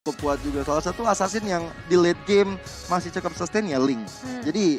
cukup kuat juga. Salah satu assassin yang di late game masih cukup sustain ya Link. Jadi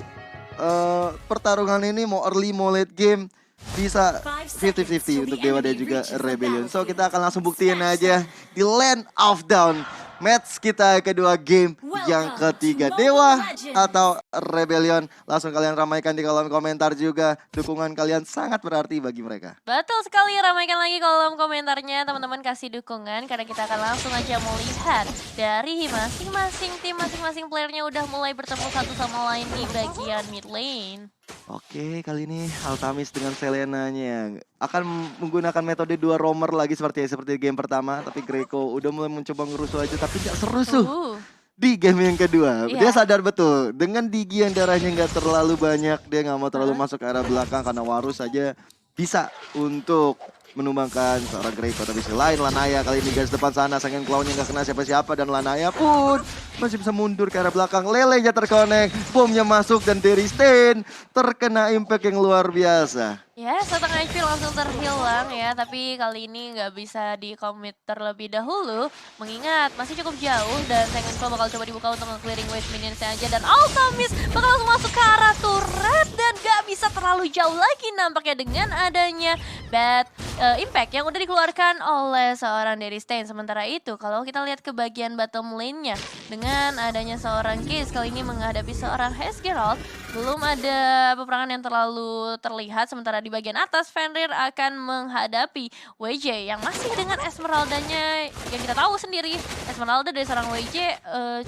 pertarungan ini mau early mau late game bisa 50-50 untuk Dewa dan juga Rebellion. So kita akan langsung buktiin aja di Land of Dawn. Match kita kedua game yang ketiga, Dewa atau Rebellion. Langsung kalian ramaikan di kolom komentar juga. Dukungan kalian sangat berarti bagi mereka. Betul sekali, ramaikan lagi kolom komentarnya. Teman-teman kasih dukungan karena kita akan langsung aja melihat dari masing-masing tim, masing-masing playernya udah mulai bertemu satu sama lain di bagian mid lane. Oke, kali ini Altamis dengan Selenanya akan menggunakan metode dua roamer lagi seperti game pertama. Tapi Greco udah mulai mencoba ngerusuh aja tapi gak serusuh di game yang kedua. Dia sadar betul dengan Digi yang darahnya gak terlalu banyak. Dia gak mau terlalu masuk ke arah belakang karena Warus saja bisa untuk menumbangkan seorang Greco. Tapi selain Lanaya kali ini guys depan sana, Sangen Clown-nya gak kena siapa-siapa dan Lanaya pun masih bisa mundur ke arah belakang. Lelenya terkonek, bomnya masuk dan Dari Stain terkena impact yang luar biasa. Ya, setengah HP langsung terhilang ya, tapi kali ini nggak bisa di-commit terlebih dahulu. Mengingat masih cukup jauh dan Sangen Clown bakal coba dibuka untuk nge-clearing wave minions aja. Dan Altamis bakal langsung masuk ke arah turret dan nggak bisa terlalu jauh lagi nampaknya dengan adanya bad impact yang udah dikeluarkan oleh seorang Dari Stain. Sementara itu, kalau kita lihat ke bagian bottom lane-nya, dengan adanya seorang Case kali ini menghadapi seorang Hezgeralt, belum ada peperangan yang terlalu terlihat. Sementara di bagian atas, Fenrir akan menghadapi WJ yang masih dengan Esmeralda-nya yang kita tahu sendiri. Esmeralda dari seorang WJ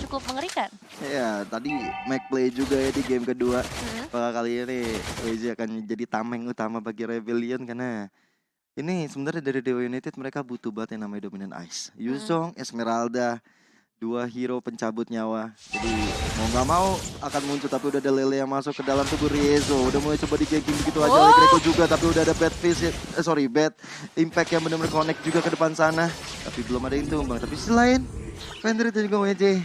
cukup mengerikan. Ya, tadi Mac play juga ya di game kedua. Kali ini WJ akan jadi tameng utama bagi Rebellion karena ini sebenarnya dari Dewa United mereka butuh banget yang namanya Dominant Ice. Yuzong, Esmeralda, dua hero pencabut nyawa. Jadi mau gak mau akan muncul, tapi udah ada Lele yang masuk ke dalam tubuh Riezo. Udah mulai coba di-ganking begitu aja oleh Greco juga, tapi udah ada bad impact yang benar-benar connect juga ke depan sana. Tapi belum ada yang tumbang. Tapi selain Fenrir dan juga WJ,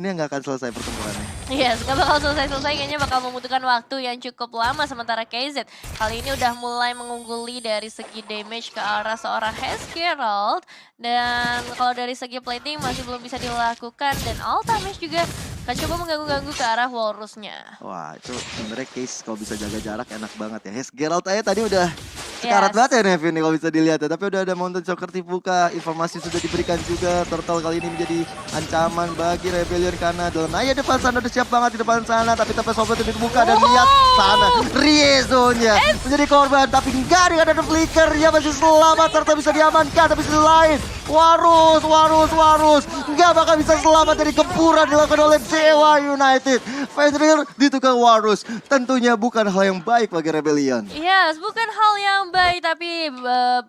ini nggak akan selesai pertempurannya. Yes, gak bakal selesai-selesai, kayaknya bakal membutuhkan waktu yang cukup lama. Sementara KZ kali ini udah mulai mengungguli dari segi damage ke arah seorang Hezgeralt. Dan kalau dari segi plating masih belum bisa dilakukan. Dan Altamis juga akan coba mengganggu-ganggu ke arah Walrus-nya. Wah, itu sebenarnya Case kalau bisa jaga jarak enak banget ya. Hezgeralt aja tadi udah sekarat banget ya Nevin nih kalau bisa dilihat ya. Tapi udah ada Mountain Choker dibuka, informasi sudah diberikan juga. Turtle kali ini menjadi ancaman bagi Rebellion karena Lanaya depan sana udah siap banget di depan sana. Tapi sampai sobat itu dibuka dan lihat sana Riezo-nya menjadi korban. Tapi enggak, dia ada flicker, dia masih selamat serta bisa diamankan. Tapi selain Warus nggak bakal bisa selamat dari gempuran dilakukan oleh Dewa United. Fenrir ditukar Warus, tentunya bukan hal yang baik bagi Rebellion. Yes, bukan hal yang baik, tapi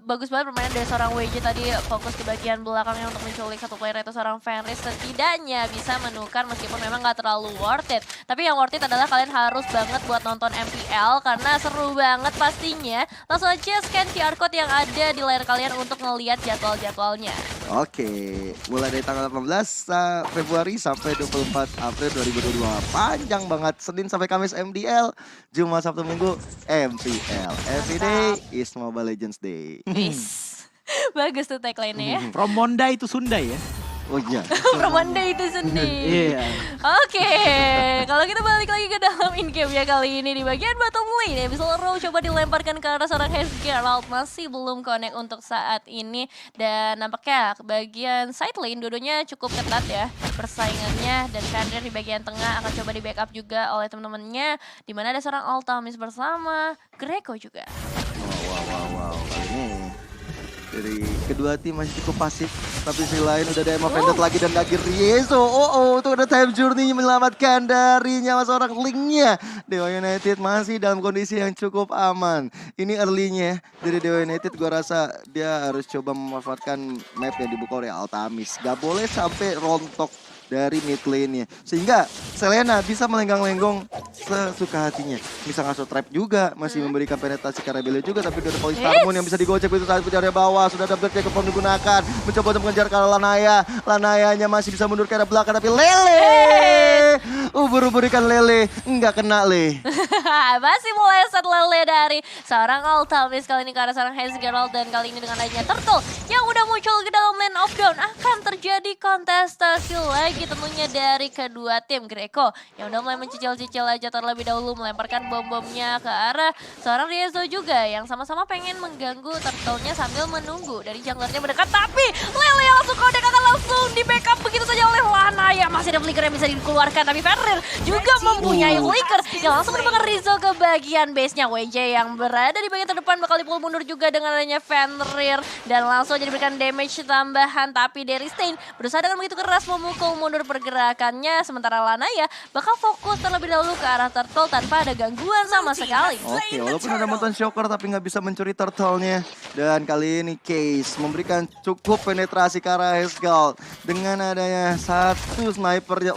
bagus banget permainan dari seorang WJ tadi, fokus di bagian belakangnya untuk menculik satu player itu seorang Fenrir. Setidaknya bisa menukar meskipun memang nggak terlalu worth it. Tapi yang worth it adalah kalian harus banget buat nonton MPL karena seru banget pastinya. Langsung aja scan QR code yang ada di layar kalian untuk ngelihat jadwal-jadwalnya. Oke, mulai dari tanggal 18 Februari sampai 24 April 2022. Panjang banget, Senin sampai Kamis MDL, Jumat Sabtu Minggu MPL. Every day is Mobile Legends Day. Bagus tuh tagline-nya ya. From Monday to Sunday ya. Oh iya. Permanda itu sendiri. Oke, kalau kita balik lagi ke dalam in-game ya kali ini di bagian bottom lane ya. Bisa Row coba dilemparkan ke arah seorang Hezgeralt, masih belum connect untuk saat ini. Dan nampaknya bagian side lane dua-duanya cukup ketat ya persaingannya. Dan Fenrir di bagian tengah akan coba di backup juga oleh teman-temannya. Dimana ada seorang Altamis bersama Greco juga. Wow. Ini dari kedua tim masih cukup pasif, tapi si lain udah ada Emma Vendetta lagi dan lagi Riezo. Itu ada time journey menyelamatkan dari nyawa seorang Link-nya. Dewa United masih dalam kondisi yang cukup aman. Ini early-nya dari Dewa United, gua rasa dia harus coba memanfaatkan map yang dibuka oleh Altamis. Gak boleh sampai rontok dari mid lane-nya. Sehingga Selena bisa melenggang-lenggong sesuka hatinya. Bisa ngasih trap juga, masih memberikan penetrasi ke Rebellion juga. Tapi udah ada Polistarmon yang bisa digocek begitu saat dari bawah. Sudah ada Black Jacob digunakan. Mencoba untuk mengejar ke arah Lanaya. Lanayanya masih bisa mundur ke arah belakang. Tapi Lele Ubur-ubur ikan lele, nggak kena le. Masih mulai set lele dari seorang Altamis kali ini ke arah seorang Hezgerald, dan kali ini dengan adanya Turtle yang udah muncul ke dalam lane of down akan terjadi kontestasi lagi tentunya dari kedua tim. Greco yang udah mulai mencicil-cicil aja terlebih dahulu melemparkan bom-bomnya ke arah seorang Riezo juga yang sama-sama pengen mengganggu Turtle-nya sambil menunggu dari junglernya mendekat, tapi Lele yang langsung connect akan langsung di backup begitu saja oleh Lanaya. Masih ada flicker yang bisa dikeluarkan, tapi Fenrir juga mempunyai flicker yang langsung menemukan Rizzo ke bagian base-nya. WJ yang berada di bagian terdepan bakal dipukul mundur juga dengan adanya Fenrir dan langsung aja diberikan damage tambahan, tapi dari Stain berusaha dengan begitu keras memukul mundur pergerakannya, sementara Lanaya bakal fokus terlebih dahulu ke arah Turtle tanpa ada gangguan sama sekali. Oke, walaupun ada Mountain Shocker tapi nggak bisa mencuri turtle-nya. Dan kali ini Case memberikan cukup penetrasi ke arah Hezgerald dengan adanya satu snipernya.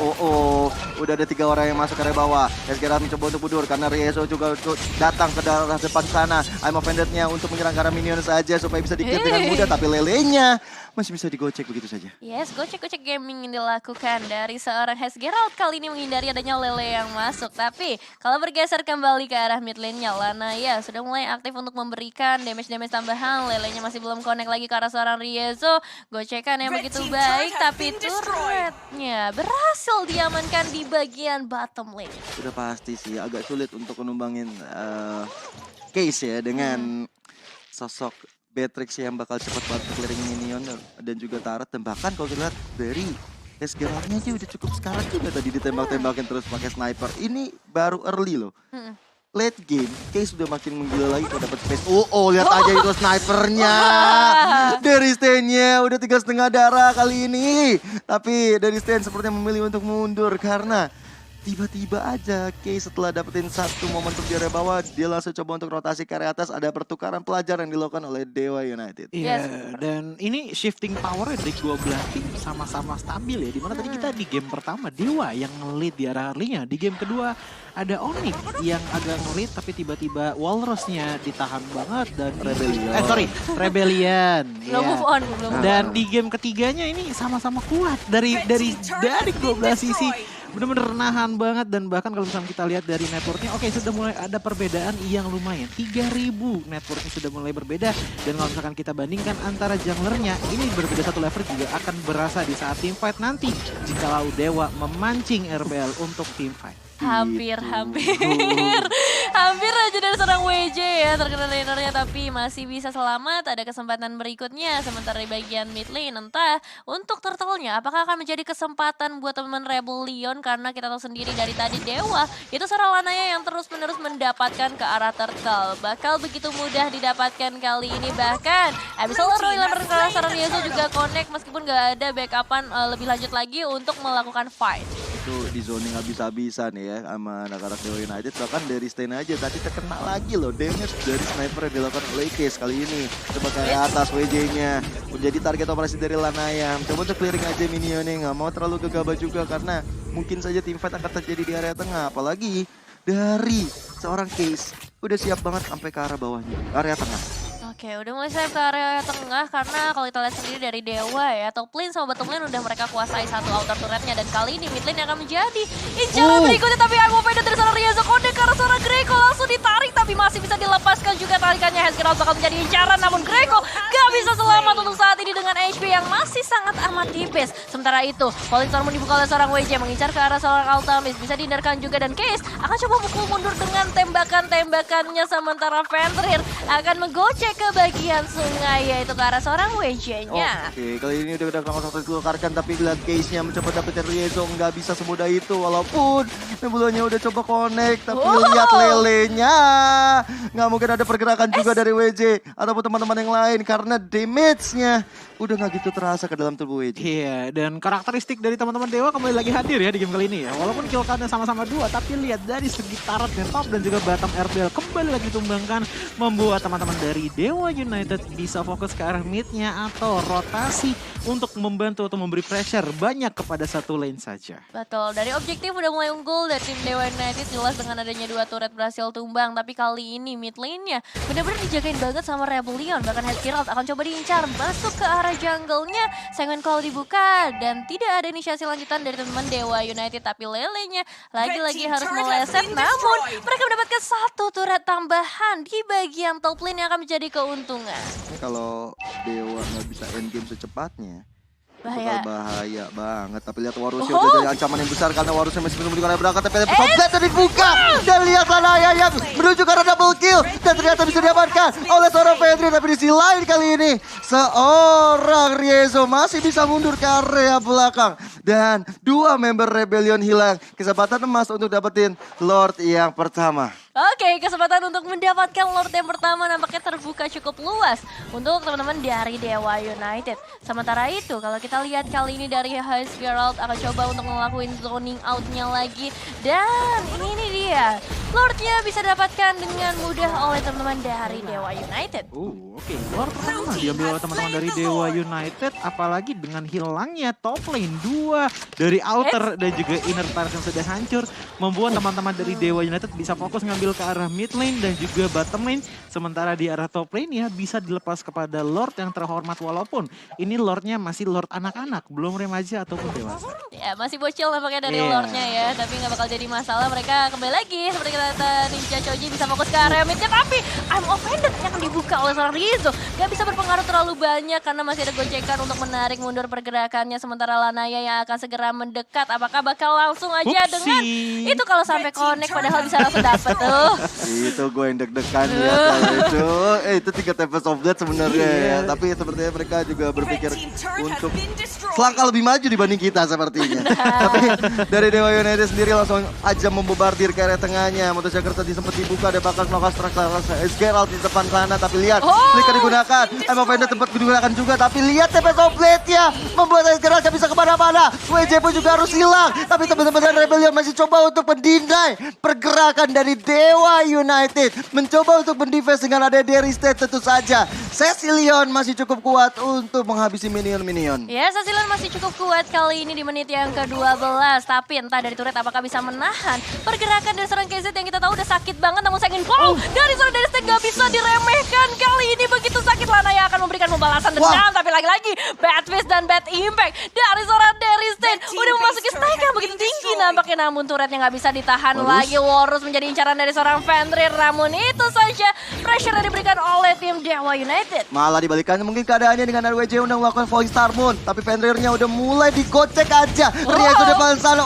Udah ada 3 orang yang masuk ke area bawah. Hezgerald mencoba untuk mundur karena Riezo juga datang ke daerah depan sana. I'm offended-nya untuk menyerang ke arah minion saja supaya bisa di-kill dengan mudah, tapi lelenya masih bisa digocek begitu saja. Yes, gocek-gocek gaming yang dilakukan dari seorang Hezgerald kali ini menghindari adanya Lele yang masuk. Tapi kalau bergeser kembali ke arah mid lane-nya, Lanaya sudah mulai aktif untuk memberikan damage-damage tambahan. Lelenya masih belum connect lagi ke arah seorang Riezo. Gocekan yang begitu baik, tapi turretnya berhasil diamankan di bagian bottom lane. Sudah pasti sih agak sulit untuk menumbangin Case ya dengan sosok Beatrix yang bakal cepat banget clearing minion dan juga turret. Dan bahkan kalau kita lihat dari Hezgerald-nya aja udah cukup sekarat juga tadi ditembak-tembakin terus pakai sniper. Ini baru early loh. Late game, Case sudah makin menggila lagi kalau dapat space. Lihat aja itu snipernya. Dari Stain-nya udah 3,5 darah kali ini. Tapi dari Stain sepertinya memilih untuk mundur karena tiba-tiba aja Case setelah dapetin satu momentum di area bawah, dia langsung coba untuk rotasi ke area atas. Ada pertukaran pelajar yang dilakukan oleh Dewa United. Iya, dan ini shifting power dari dua belah tim sama-sama stabil ya. Dimana tadi kita di game pertama Dewa yang nge-lead di arah early-nya. Di game kedua ada Onyx yang agak nge-lead tapi tiba-tiba Walrus-nya ditahan banget dan Rebellion. Belum move on, belum. Dan di game ketiganya ini sama-sama kuat dari kedua belah sisi. Bener-bener nahan banget, dan bahkan kalau misalnya kita lihat dari networknya, oke, sudah mulai ada perbedaan yang lumayan. 3.000 networknya sudah mulai berbeda, dan kalau misalkan kita bandingkan antara junglernya, ini berbeda satu level juga akan berasa di saat team fight nanti jikalau Dewa memancing RBL untuk team fight. Hampir aja dari seorang WJ ya terkena lanernya, tapi masih bisa selamat. Ada kesempatan berikutnya sementara di bagian mid lane, entah untuk turtle-nya apakah akan menjadi kesempatan buat teman Rebellion, karena kita tahu sendiri dari tadi Dewa itu seorang Lanaya yang terus-menerus mendapatkan ke arah turtle. Bakal begitu mudah didapatkan kali ini, bahkan Abyssal Royal ke arah seorang Riezo juga connect meskipun gak ada backupan lebih lanjut lagi untuk melakukan fight. Itu di zoning habis-habisan ya sama anak-anak Dewa United. Bahkan dari Stain aja tadi terkena lagi loh damage dari sniper yang dilakukan oleh Case kali ini. Coba ke atas WJ-nya menjadi target operasi dari Lanaya. Coba untuk clearing aja minionnya, nggak mau terlalu gegabah juga karena mungkin saja team fight akan terjadi di area tengah. Apalagi dari seorang Case udah siap banget sampai ke arah bawahnya, area tengah. Oke, udah mulai siap ke area tengah karena kalau kita lihat sendiri dari Dewa ya, top lane sama bottom lane udah mereka kuasai satu outer turretnya, dan kali ini mid lane yang akan menjadi incaran berikutnya. Tapi I'm offended dari seorang Riezo, kode ke arah seorang Greco langsung ditarik tapi masih bisa dilepaskan juga tarikannya. Hezgerald bakal menjadi incaran, namun Greco gak bisa selamat untuk saat ini dengan HP yang masih sangat amat tipis. Sementara itu, Falling Storm dibuka oleh seorang WJ mengincar ke arah seorang Altamis, bisa dihindarkan juga, dan Case akan coba pukul mundur dengan tembakan-tembakannya, sementara Fenrir akan menggocek ke bagian sungai yaitu ke arah seorang WJ-nya. Oke, kali ini udah langsung dikeluarkan, tapi lihat Case-nya mencoba dapetin Riezo nggak bisa semudah itu, walaupun Nebulanya udah coba connect, tapi lihat lelenya nggak mungkin ada pergerakan juga dari WJ ataupun teman-teman yang lain karena damage-nya udah nggak gitu terasa ke dalam tubuh WJ. Iya, dan karakteristik dari teman-teman Dewa kembali lagi hadir ya di game kali ini ya. Walaupun kill count-nya sama-sama 2, tapi lihat dari segi turret dan top dan juga bottom RBL kembali lagi ditumbangkan, membuat teman-teman dari Dewa United bisa fokus ke arah mid-nya atau rotasi untuk membantu atau memberi pressure banyak kepada satu lane saja. Betul, dari objektif udah mulai unggul dari tim Dewa United, jelas dengan adanya 2 turret berhasil tumbang. Tapi kali ini mid lane-nya benar-benar dijagain banget sama Rebellion. Bahkan Head Herald akan coba diincar masuk ke arah jungle-nya. Segmen call dibuka dan tidak ada inisiasi lanjutan dari teman-teman Dewa United. Tapi lelenya lagi-lagi harus meleset. Namun mereka mendapatkan satu turret tambahan di bagian top lane yang akan menjadi keuntungan. Ini kalau Dewa nggak bisa endgame secepatnya, Bahaya. bakal bahaya banget. Tapi lihat Warusnya udah jadi ancaman yang besar karena Warusnya masih belum dikasih berangkat. Tapi ada Softblade tadi dibuka. Dan lihat Lanaya yang menuju ke arah double kill. Dan ternyata bisa diamankan oleh seorang Fendry. Tapi di sisi lain kali ini, seorang Riezo masih bisa mundur ke area belakang. Dan 2 member Rebellion hilang. Kesempatan emas untuk dapetin Lord yang pertama. Oke, kesempatan untuk mendapatkan Lord yang pertama nampaknya terbuka cukup luas untuk teman-teman dari Dewa United. Sementara itu, kalau kita lihat kali ini dari High Geralt akan coba untuk ngelakuin zoning out-nya lagi. Dan ini dia, Lordnya bisa dapatkan dengan mudah oleh teman-teman dari Dewa United. Oke. Lord pertama diambil oleh teman-teman dari Dewa United, apalagi dengan hilangnya top lane 2 dari outer dan juga inner turret yang sudah hancur, membuat teman-teman dari Dewa United bisa fokus ngambil ke arah mid lane dan juga bottom lane. Sementara di arah top lane ya bisa dilepas kepada Lord yang terhormat, walaupun ini Lordnya masih Lord anak-anak, belum remaja ataupun dewasa. Ya, masih bocil nampaknya dari Lordnya ya, tapi nggak bakal jadi masalah. Mereka kembali lagi seperti kata Ninja Choji bisa fokus ke area midnya, tapi I'm offended yang akan dibuka oleh seorang Rizzo. Gak bisa berpengaruh terlalu banyak karena masih ada gocekan untuk menarik mundur pergerakannya. Sementara Lanaya yang akan segera mendekat, apakah bakal langsung aja dengan itu kalau sampai connect padahal bisa langsung dapet tuh. Itu gue yang deg-degan ya kalau itu. Itu 3 Tempest of Death sebenarnya ya. Tapi sepertinya mereka juga berpikir untuk selangkah lebih maju dibanding kita sepertinya. Tapi dari Dewa United sendiri langsung aja membombardir ke area tengahnya. Motor Jakarta sempat dibuka, ada bakal melakukan Geralt di depan sana. Tapi lihat, flicker digunakan. Emma Fender tempat digunakan juga. Tapi lihat Tempest of Blade-nya membuat Geralt bisa kemana-mana. WJ pun juga harus hilang. Tapi teman-teman Rebellion masih coba untuk mendinai pergerakan dari Dewa United. Mencoba untuk mendefense dengan ada Derry State tentu saja. Cecilion masih cukup kuat untuk menghabisi minion-minion. Ya, Cecilion masih cukup kuat kali ini di menit yang ke-12. Tapi entah dari turret apakah bisa menahan pergerakan dari seorang KZ yang kita tahu udah sakit banget. Namun Second Call dari seorang Derry State gak bisa diremehkan. Kali ini begitu sakit, Lanaya akan memberikan pembalasan dendam. Tapi lagi-lagi Bad Fist dan Bad Impact dari seorang Derry State udah memasuki stack yang begitu tinggi nampaknya. Namun turretnya gak bisa ditahan lagi. Warus menjadi incaran dari seorang Fenrir. Namun itu saja pressure yang diberikan oleh tim Dewa United. Malah dibalikannya mungkin keadaannya dengan RWJ udah melakukan Voice Star Moon. Tapi Fenrirnya udah mulai digocek aja. Riezo depan sana.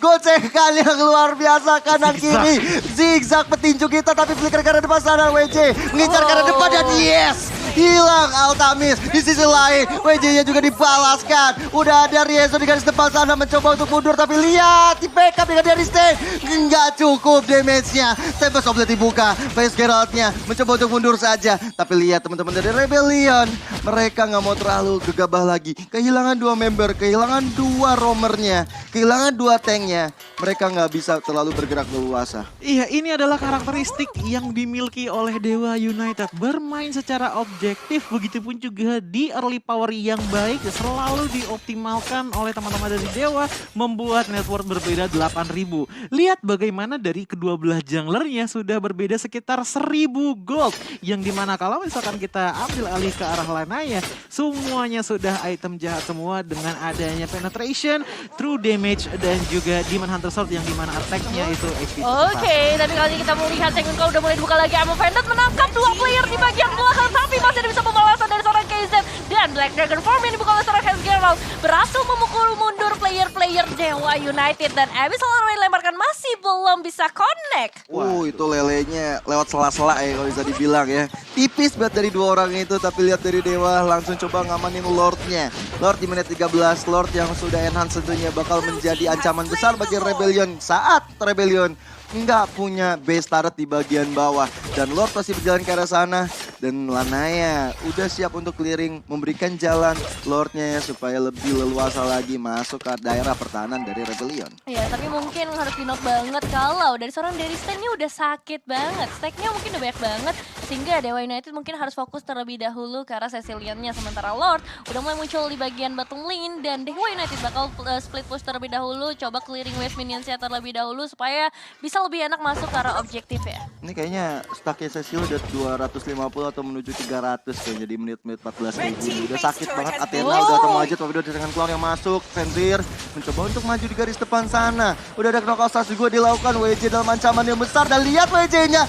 Gocekan yang luar biasa kanan kiri. Zigzag petinju kita tapi flicker ke arah depan sana RWJ. Mengincar ke arah depan dan yes! Hilang Altamis. Di sisi lain WJ-nya juga dibalaskan. Udah ada Riezo di garis depan sana mencoba untuk mundur. Tapi lihat di backup dengan Derry State. Nggak cukup damage-nya. Tempest of Blade dibuka. Face Geralt-nya mencoba untuk mundur saja. Tapi lihat teman-teman dari Rebellion. Mereka nggak mau terlalu gegabah lagi. Kehilangan 2 member. Kehilangan 2 roamernya. Kehilangan 2 tanknya. Mereka nggak bisa terlalu bergerak leluasa. Iya, ini adalah karakteristik yang dimiliki oleh Dewa United. Bermain secara objektif, begitupun juga di early power yang baik selalu dioptimalkan oleh teman-teman dari Dewa, membuat network berbeda 8.000. Lihat bagaimana dari kedua belah junglernya sudah berbeda sekitar 1.000 gold, yang dimana kalau misalkan kita ambil alih ke arah Lanaya, semuanya sudah item jahat semua dengan adanya penetration, true damage, dan juga Demon Hunter Sword yang dimana attack-nya itu HP. Oke, tapi kali ini kita melihat Second Call udah mulai dibuka lagi. Amo Vended menangkap 2 player di bagian belakang, tapi masih ada bisa pembalasan dari seorang KZ. Dan Black Dragon Form yang dibuka oleh seorang Hellgeralt berhasil memukul mundur player-player Dewa United. Dan Abyssal Array dilemparkan masih belum bisa connect. Itu lelenya lewat sela-sela ya kalau bisa dibilang ya. Tipis banget dari 2 orang itu, tapi lihat dari Dewa langsung coba ngamanin Lordnya. Lord di menit 13, Lord yang sudah enhance tentunya bakal menjadi ancaman besar bagi Rebellion saat Rebellion nggak punya base turret di bagian bawah. Dan Lord pasti berjalan ke arah sana. Dan Lanaya udah siap untuk clearing, memberikan jalan Lordnya supaya lebih leluasa lagi masuk ke daerah pertahanan dari Rebellion. Ya, tapi mungkin harus di-note banget kalau dari seorang Derry State ini udah sakit banget. Stacknya mungkin udah banyak banget. Sehingga Dewa United mungkin harus fokus terlebih dahulu ke arah Cecilian-nya. Sementara Lord udah mulai muncul di bagian bottom lane dan Dewa United bakal split push terlebih dahulu. Coba clearing wave minions-nya terlebih dahulu supaya bisa lebih enak masuk ke arah objektif ya. Ini kayaknya stacknya Cecil udah 250 atau menuju 300 kayaknya di menit-menit 14.000. Udah sakit banget Athena, udah ketemu aja tapi udah dengan clown yang masuk. Fenrir mencoba untuk maju di garis depan sana. Udah ada knockout stars juga dilakukan. WJ dalam ancaman yang besar dan lihat WJ-nya.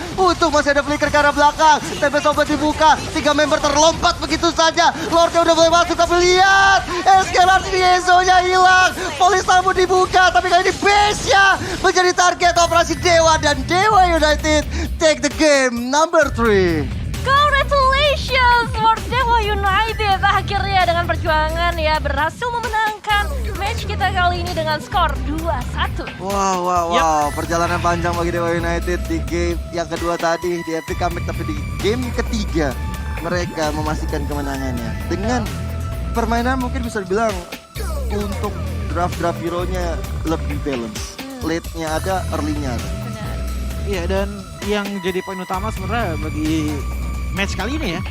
Masih ada flicker ke arah belakang. TP sobat dibuka. 3 member terlompat begitu saja. Lordnya udah mulai masuk tapi lihat. Escalade Riezo-nya hilang. Polisamu dibuka tapi kali ini base-nya menjadi target operasi Dewa dan Dewa United take the game number 3. Congratulations for Dewa United. Akhirnya dengan perjuangan ya berhasil memenangkan match kita kali ini dengan skor 2-1. Wow. Perjalanan panjang bagi Dewa United di game yang kedua tadi di Epic Comeback, tapi di game ketiga mereka memastikan kemenangannya dengan permainan mungkin bisa dibilang untuk draft hero-nya lebih balance. Late-nya ada, early-nya ada. Benar. Iya, dan yang jadi poin utama sebenarnya bagi match kali ini ya,